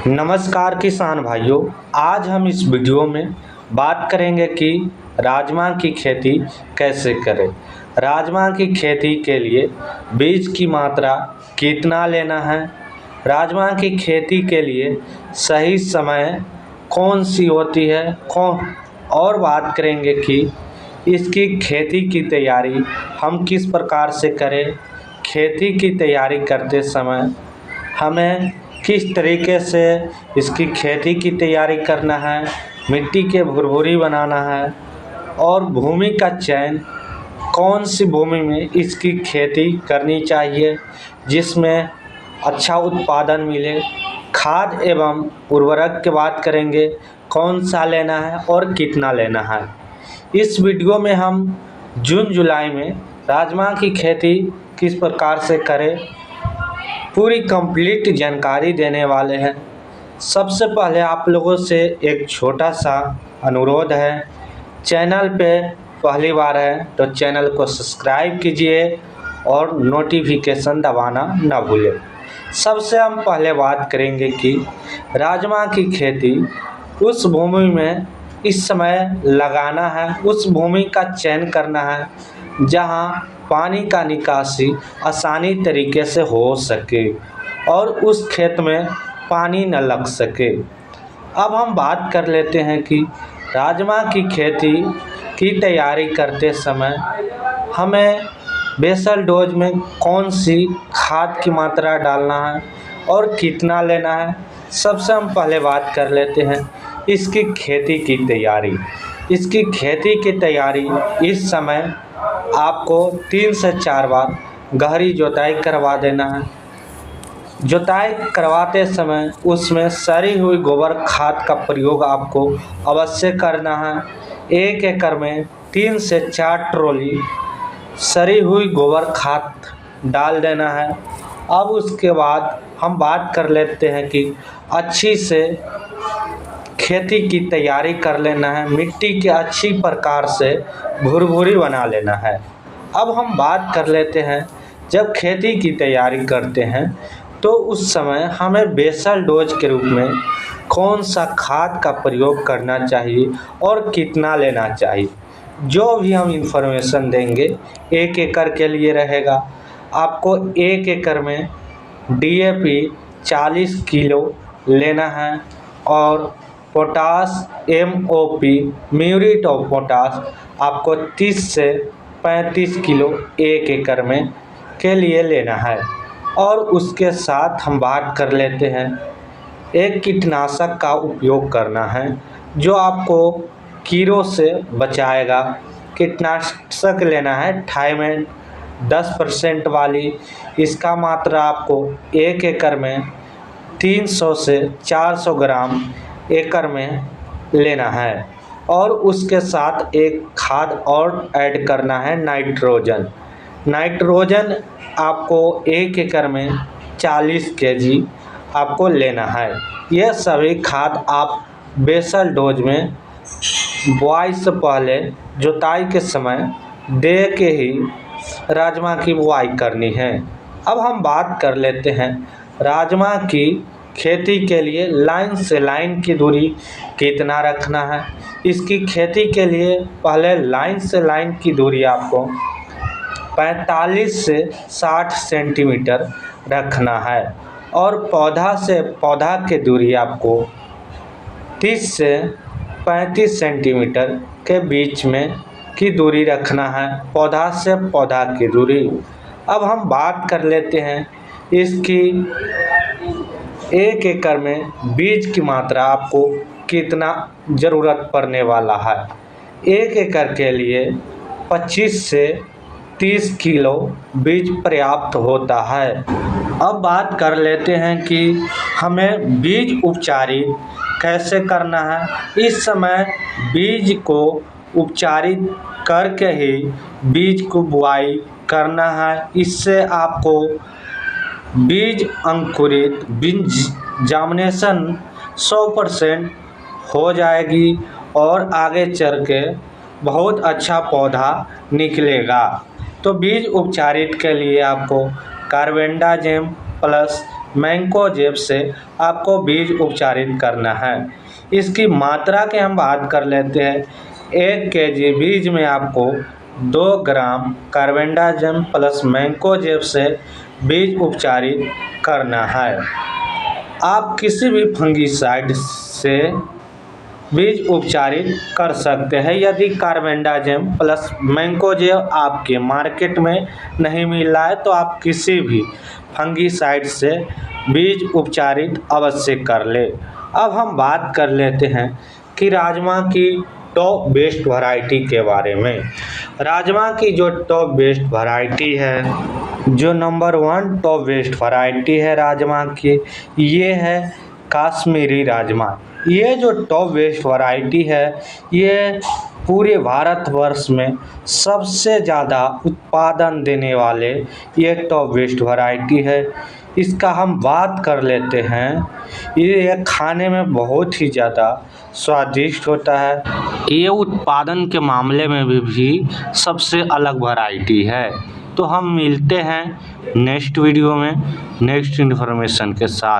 नमस्कार किसान भाइयों। आज हम इस वीडियो में बात करेंगे कि राजमा की खेती कैसे करें। राजमा की खेती के लिए बीज की मात्रा कितना लेना है, राजमा की खेती के लिए सही समय कौन सी होती है, और बात करेंगे कि इसकी खेती की तैयारी हम किस प्रकार से करें। खेती की तैयारी करते समय हमें किस तरीके से इसकी खेती की तैयारी करना है, मिट्टी के भुरभुरी बनाना है और भूमि का चयन कौन सी भूमि में इसकी खेती करनी चाहिए जिसमें अच्छा उत्पादन मिले। खाद एवं उर्वरक की बात करेंगे, कौन सा लेना है और कितना लेना है। इस वीडियो में हम जून जुलाई में राजमा की खेती किस प्रकार से करें पूरी कंप्लीट जानकारी देने वाले हैं। सबसे पहले आप लोगों से एक छोटा सा अनुरोध है, चैनल पे पहली बार है तो चैनल को सब्सक्राइब कीजिए और नोटिफिकेशन दबाना ना भूलें। सबसे हम पहले बात करेंगे कि राजमा की खेती उस भूमि में इस समय लगाना है, उस भूमि का चयन करना है जहां पानी का निकासी आसानी तरीके से हो सके और उस खेत में पानी न लग सके। अब हम बात कर लेते हैं कि राजमा की खेती की तैयारी करते समय हमें बेसल डोज में कौन सी खाद की मात्रा डालना है और कितना लेना है। सबसे हम पहले बात कर लेते हैं इसकी खेती की तैयारी। इसकी खेती की तैयारी इस समय आपको 3 से 4 बार गहरी जुताई करवा देना है। जुताई करवाते समय उसमें सड़ी हुई गोबर खाद का प्रयोग आपको अवश्य करना है। 1 एकड़ में 3 से 4 ट्रॉली सड़ी हुई गोबर खाद डाल देना है। अब उसके बाद हम बात कर लेते हैं कि अच्छी से खेती की तैयारी कर लेना है, मिट्टी के अच्छी प्रकार से भुरभुरी बना लेना है। अब हम बात कर लेते हैं जब खेती की तैयारी करते हैं तो उस समय हमें बेसल डोज के रूप में कौन सा खाद का प्रयोग करना चाहिए और कितना लेना चाहिए। जो भी हम इंफॉर्मेशन देंगे 1 एकड़ के लिए रहेगा। आपको 1 एकड़ में DAP 40 किलो लेना है और potash MOP muriate of potash आपको 30 से 35 किलो 1 एकड़ में के लिए लेना है। और उसके साथ हम बात कर लेते हैं एक कीटनाशक का उपयोग करना है जो आपको कीड़ों से बचाएगा। कीटनाशक लेना है थायमेट 10% वाली। इसका मात्रा आपको 1 एकड़ में 300 से 400 ग्राम एकड़ में लेना है। और उसके साथ एक खाद और ऐड करना है नाइट्रोजन। नाइट्रोजन आपको 1 एकड़ में 40 kg आपको लेना है। यह सभी खाद आप बेसल डोज में बुआई से पहले जुताई के समय दे के ही राजमा की बुआई करनी है। अब हम बात कर लेते हैं राजमा की खेती के लिए लाइन से लाइन की दूरी कितना रखना है। इसकी खेती के लिए पहले लाइन से लाइन की दूरी आपको 45 से 60 सेंटीमीटर रखना है और पौधा से पौधा की दूरी आपको 30 से 35 सेंटीमीटर के बीच में की दूरी रखना है, पौधा से पौधा की दूरी। अब हम बात कर लेते हैं इसकी 1 एकड़ में बीज की मात्रा आपको कितना ज़रूरत पड़ने वाला है। 1 एकड़ के लिए 25 से 30 किलो बीज पर्याप्त होता है। अब बात कर लेते हैं कि हमें बीज उपचारित कैसे करना है। इस समय बीज को उपचारित करके ही बीज को बुआई करना है। इससे आपको बीज अंकुरित बीज जार्मिनेशन 100% हो जाएगी और आगे चल के बहुत अच्छा पौधा निकलेगा। तो बीज उपचारित के लिए आपको कार्बेंडाजिम प्लस मैंकोजेब से आपको बीज उपचारित करना है। इसकी मात्रा की हम बात कर लेते हैं। 1 केजी बीज में आपको 2 ग्राम कार्बेंडाजिम प्लस मैंकोजेब से बीज उपचारित करना है। आप किसी भी फंगिसाइड से बीज उपचारित कर सकते हैं। यदि कार्बेंडाजिम प्लस मैंकोजेब आपके मार्केट में नहीं मिल रहा है तो आप किसी भी फंगिसाइड से बीज उपचारित अवश्य कर ले। अब हम बात कर लेते हैं कि राजमा की टॉप बेस्ट वैरायटी के बारे में। राजमा की जो टॉप बेस्ट वैरायटी है, जो नंबर 1 टॉप बेस्ट वैरायटी है राजमा की, ये है कश्मीरी राजमा। ये जो टॉप बेस्ट वैरायटी है, ये पूरे भारतवर्ष में सबसे ज़्यादा उत्पादन देने वाले ये टॉप बेस्ट वैरायटी है। इसका हम बात कर लेते हैं, ये खाने में बहुत ही ज़्यादा स्वादिष्ट होता है। ये उत्पादन के मामले में भी सबसे अलग वैरायटी है। तो हम मिलते हैं नेक्स्ट वीडियो में नेक्स्ट इन्फॉर्मेशन के साथ।